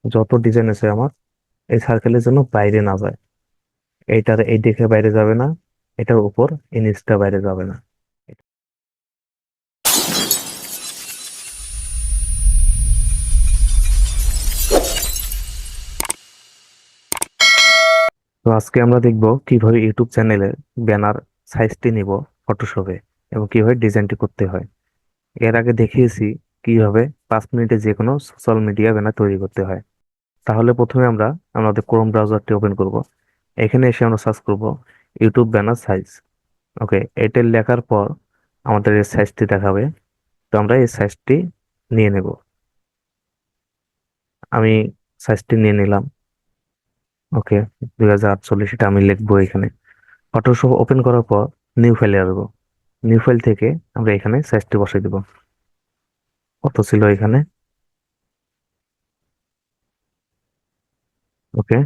যত ডিজাইন আছে আমার এই সার্কেলের জন্য বাইরে না যায়। এইটার এই দিকে বাইরে যাবে না, এটার উপর এই নিচটা বাইরে যাবে না। তো আজকে আমরা দেখব কিভাবে ইউটিউব চ্যানেলের ব্যানার সাইজটি নিব ফটোশপে, এবং কিভাবে ডিজাইনটি করতে হয়। এর আগে দেখিয়েছি কিভাবে 5 মিনিটে যে কোনো সোশ্যাল মিডিয়া ব্যানার তৈরি করতে হয়। তাহলে প্রথমে আমরা আমাদের ক্রোম ব্রাউজারটি ওপেন করব। এখানে এসে আমরা সার্চ করব ইউটিউব ব্যানার সাইজ। ওকে, এটা লেখার পর আমাদের এই সাইজটি দেখাবে। তো আমরা এই সাইজটি নিয়ে নেব। আমি সাইজটি নিয়ে নিলাম। ওকে, 2048 এটা আমি লিখবো এখানে। ফটোশপ ওপেন করার পর নিউ ফাইলে আসবো। নিউ ফাইল থেকে আমরা এখানে সাইজটি বসাই দিব। কত ছিল এখানে? ওকে,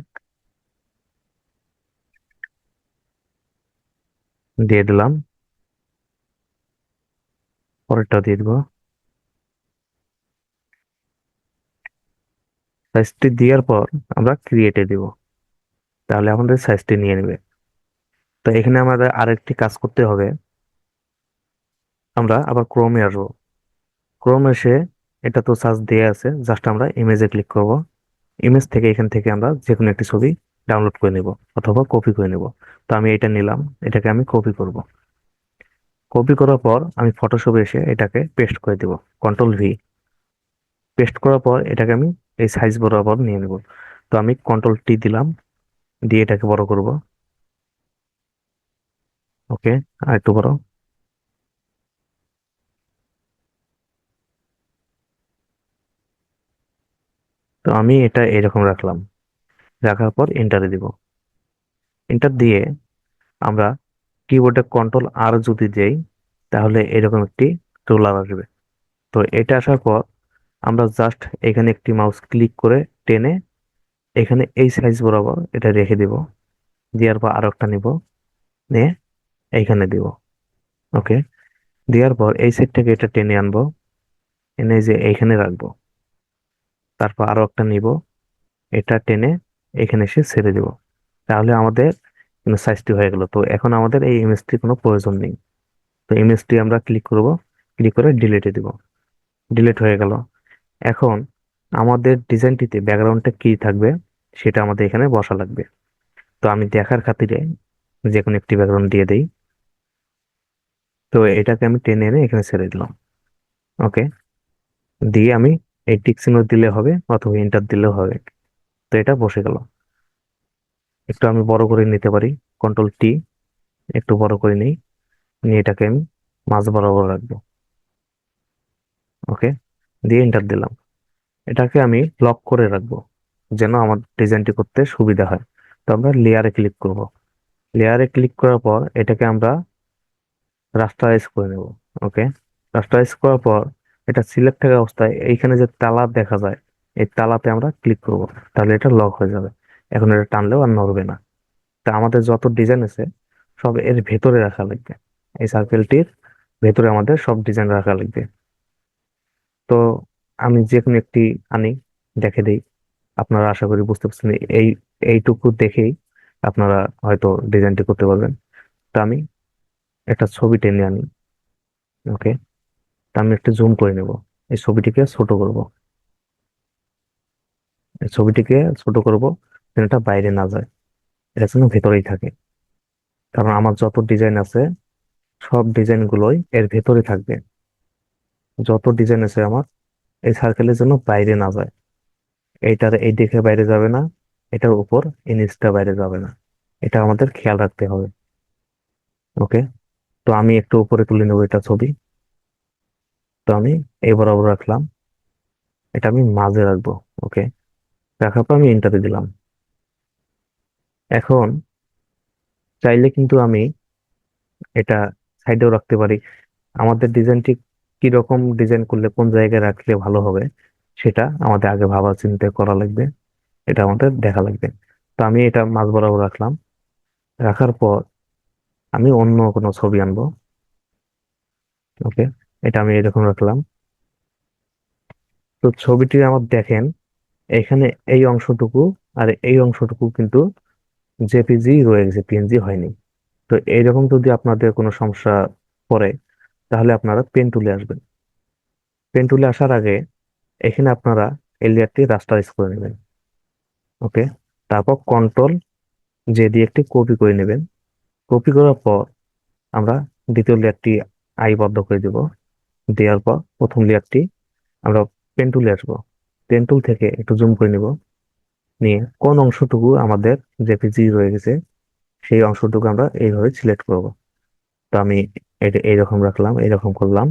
দিয়ে দিলাম। পরেরটা দিয়ে দিব। সাইজটি দেওয়ার পর আমরা ক্রিয়েটে দিব। তাহলে আমাদের সাইজটি নিয়ে নেবে। তো এখানে আমাদের আরেকটি কাজ করতে হবে। আমরা আবার ক্রোমে আসবো। ক্রোম এসে, এটা তো সার্চ দেয়া আছে, জাস্ট আমরা ইমেজে ক্লিক করব। ইমেজ থেকে এখান থেকে আমরা যে কোনো একটি ছবি ডাউনলোড করে নেব অথবা কপি করে নেব। তো আমি এটা নিলাম, এটাকে আমি কপি করব। কপি করার পর আমি ফটোশপে এসে এটাকে পেস্ট করে দিব। Control V। পেস্ট করার পর এটাকে আমি এই সাইজ বরাবর নিয়ে নেব। তো আমি কন্ট্রোল T দিলাম, দিয়ে এটাকে বড় করব। ওকে, আর একটু বড়। তো আমি এটা এরকম রাখলাম। রাখার পর এন্টারে দিব। এন্টার দিয়ে আমরা কিবোর্ডে কন্ট্রোল R যদি দেই, তাহলে এরকম একটি রোলার আসবে। তো এটা আসার পর আমরা জাস্ট এখানে একটি মাউস ক্লিক করে টেনে এখানে এই সাইজ বরাবর এটা রেখে দিব। দেওয়ার পর আরো একটা নিব, নিয়ে এইখানে দিব। ওকে, দেওয়ার পর এই সাইড থেকে এটা টেনে আনবো, এনে যে এইখানে রাখবো। তারপর আরো একটা নিব, এটা টেনে এখানে এসে ছেড়ে দিব। তাহলে আমাদের সাইজটি হয়ে গেল। তো এখন আমাদের এই ইমেজটির কোনো প্রয়োজন নেই। তো ইমেজটি আমরা ক্লিক করব, ক্লিক করে ডিলিটে দিব। ডিলিট হয়ে গেল। এখন আমাদের ডিজাইনটিতে ব্যাকগ্রাউন্ডটা কি থাকবে সেটা আমাদের এখানে বসা লাগবে। তো আমি দেখার খাতিরে যে কোনো একটি ব্যাকগ্রাউন্ড দিয়ে দেই। তো এটাকে আমি টেনে এনে এখানে ছেড়ে দিলাম। ওকে, দিয়ে আমি এই টিক চিহ্ন দিলে হবে অথবা এন্টার দিলেও হবে। তো এটা বসে গেল। একটু আমি বড় করে নিতে পারি। কন্ট্রোল T, একটু বড় করে নিই। নিয়ে এটাকে আমি মাঝ বরাবর রাখবো। ওকে, দিয়ে এন্টার দিলাম। এটাকে আমি লক করে রাখবো যেন আমার ডিজাইনটি করতে সুবিধা হয়। তো আমরা লেয়ারে ক্লিক করব। লেয়ারে ক্লিক করার পর এটাকে আমরা রাস্টারাইজ করে নেব। ওকে, রাস্টারাইজ করার পর এটা সিলেক্ট থাকা অবস্থায় এইখানে যে তালা দেখা যায়, এই তালাতে আমরা ক্লিক করব। তাহলে এটা লক হয়ে যাবে। এখন এটা টানলেও আর নড়বে না। তা আমাদের যত ডিজাইন আছে সব এর ভেতরে রাখা লাগবে। এই সার্কেলটির ভেতরে আমাদের সব ডিজাইন রাখা লাগবে। তো আমি যে কোনো একটি আনি, দেখে দেই। আপনারা আশা করি বুঝতে পারছেন। এই এইটুকু দেখেই আপনারা হয়তো ডিজাইনটি করতে পারবেন। তো আমি একটা ছবি টেনে আনি। ওকে, তা আমি একটু জুম করে নেব। এই ছবিটিকে ছোট করব। এই ছবিটিকে ছোট করব যেন এটা বাইরে না যায়, এটা যেন ভেতরেই থাকে। কারণ আমার যত ডিজাইন আছে সব ডিজাইন গুলোই এর ভেতরে থাকবে। যত ডিজাইন আছে আমার এই সার্কেলের জন্য বাইরে না যায়। এইটার এই দিকে বাইরে যাবে না, এটার উপর এই নিচটা বাইরে যাবে না। এটা আমাদের খেয়াল রাখতে হবে। ওকে, তো আমি একটু উপরে তুলে নেবো এটা ছবি। তো আমি এই বরাবর রাখলাম। এটা আমি মাঝে রাখবো। ওকে, রাখার পর আমি এন্টারে দিলাম। এখন চাইলে কিন্তু আমি এটা সাইডেও রাখতে পারি। আমাদের ডিজাইনটি কি রকম ডিজাইন করলে কোন জায়গায় রাখলে ভালো হবে সেটা আমাদের আগে ভাবা চিন্তা করা লাগবে। এটা আমাদের দেখা লাগবে। তো আমি এটা মাঝ বরাবর রাখলাম। রাখার পর আমি অন্য কোনো ছবি আনবো। ওকে, এটা আমি এরকম রাখলাম। তো ছবিটি আমার দেখেন এখানে এই অংশটুকু আর এই অংশটুকু কিন্তু জেপিজি রয়ে গেছে, পিএনজি হয়নি। তো এইরকম যদি আপনাদের কোনো সমস্যা পড়ে, তাহলে আপনারা পেন টুলে আসবেন। পেন টুলে আসার আগে এখানে আপনারা এই লেয়ারটি রাস্টারাইজ করে নেবেন। ওকে, তারপর কন্ট্রোল জে দিয়ে একটি কপি করে নেবেন। কপি করার পর আমরা দ্বিতীয় লেয়ারটি আইবদ্ধ করে দেব। দেওয়ার পর প্রথম লেয়ারটি আমরা পেন টুলে আসবো। পেন টুল থেকে একটু জুম করে নিব, নিয়ে কোন অংশটুকু আমাদের জেপিজি রয়ে গেছে সেই অংশটুকু আমরা এইভাবে সিলেক্ট করব। তো আমি এটা এইরকম রাখলাম, এইরকম করলাম।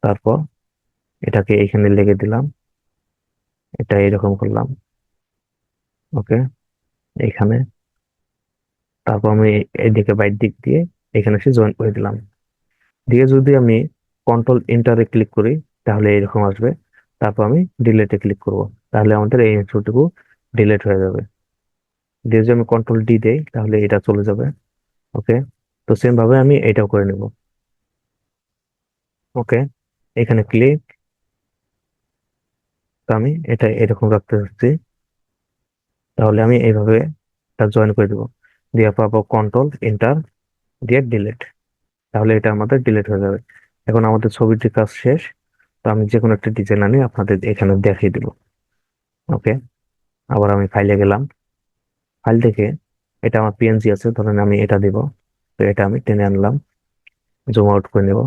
তারপর এটাকে এইখানে লেগে দিলাম, এটা এইরকম করলাম। ওকে, এইখানে। তারপর আমি এইদিকে বাইর দিক দিয়ে এখানে এসে জয়েন করে দিলাম। দিয়ে যদি আমি কন্ট্রোল এন্টারে ক্লিক করি, তাহলে এরকম আসবে। তারপর আমি ডিলেটে ক্লিক করব, তাহলে আমাদের এই অংশটুকু ডিলেট হয়ে যাবে। দিয়ে যদি আমি কন্ট্রোল ডি দেই, তাহলে এটা চলে যাবে। ওকে, তো সেম ভাবে আমি এটাও করে নেব। ওকে, এখানে ক্লিক। তো আমি এটা এরকম রাখতে চাচ্ছি, তাহলে আমি এইভাবে এটা জয়েন করে দেবো। দিয়ে পাবো কন্ট্রোল এন্টার দিয়ে ডিলেট, তাহলে এটা আমাদের ডিলিট হয়ে যাবে। এখন আমাদের ছবিটির কাজ শেষ। তো আমি যে কোনো একটা ডিজাইন আনি আপনাদের এখানে দেখিয়ে দিব। ওকে, আবার আমি ফাইলে গেলাম। ফাইল থেকে এটা আমার পিএনজি আছে, ধরেন আমি এটা দিব। তো এটা আমি টেনে আনলাম, জুম আউট করে নেব।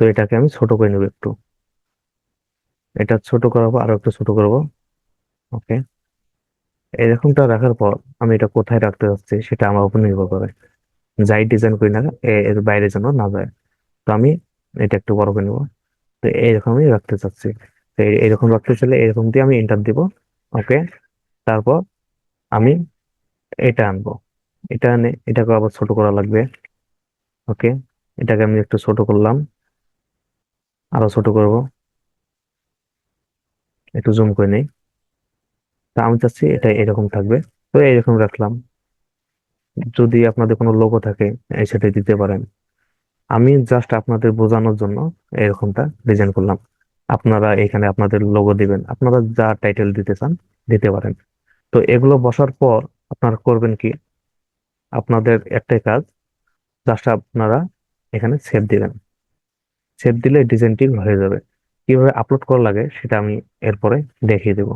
তো এটাকে আমি ছোট করে নেব একটু। এটা ছোট করাবো, আরো একটু ছোট করব। ওকে, এরকমটা রাখার পর আমি এটা কোথায় রাখতে যাচ্ছি সেটা আমার উপর নির্ভর করে। যাই ডিজাইন করি না এর বাইরে যেন না যায়। তো আমি এটা একটু বড় করে নেব। তো এইরকমই রাখতে চাচ্ছি। তো এইরকম রাখতে চাইলে এরকম দিয়ে আমি এন্টার দিব। ওকে, তারপর আমি এটা আনবো। এটা এনে এটাকে আবার ছোট করা লাগবে। ওকে, এটাকে আমি একটু ছোট করলাম, আরো ছোট করব, একটু জুম করে নেই। তা আমি চাচ্ছি এটা এরকম থাকবে। তো এরকম রাখলাম। যদি আপনাদের কোনো লোগো থাকে এই সাথে দিতে পারেন। আমি জাস্ট আপনাদের বোঝানোর জন্য এরকমটা ডিজাইন করলাম। আপনারা এখানে আপনাদের লোগো দিবেন, আপনারা যা টাইটেল দিতে চান দিতে পারেন। তো এগুলো বসার পর আপনারা করবেন কি, আপনাদের একটাই কাজ, জাস্ট আপনারা এখানে সেভ দিবেন। সেভ দিলে ডিজাইনটি হয়ে যাবে। কিভাবে আপলোড করা লাগে সেটা আমি এরপরে দেখিয়ে দেব।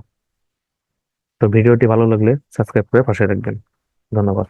তো ভিডিওটি ভালো লাগলে সাবস্ক্রাইব করে পাশে রাখবেন। ধন্যবাদ।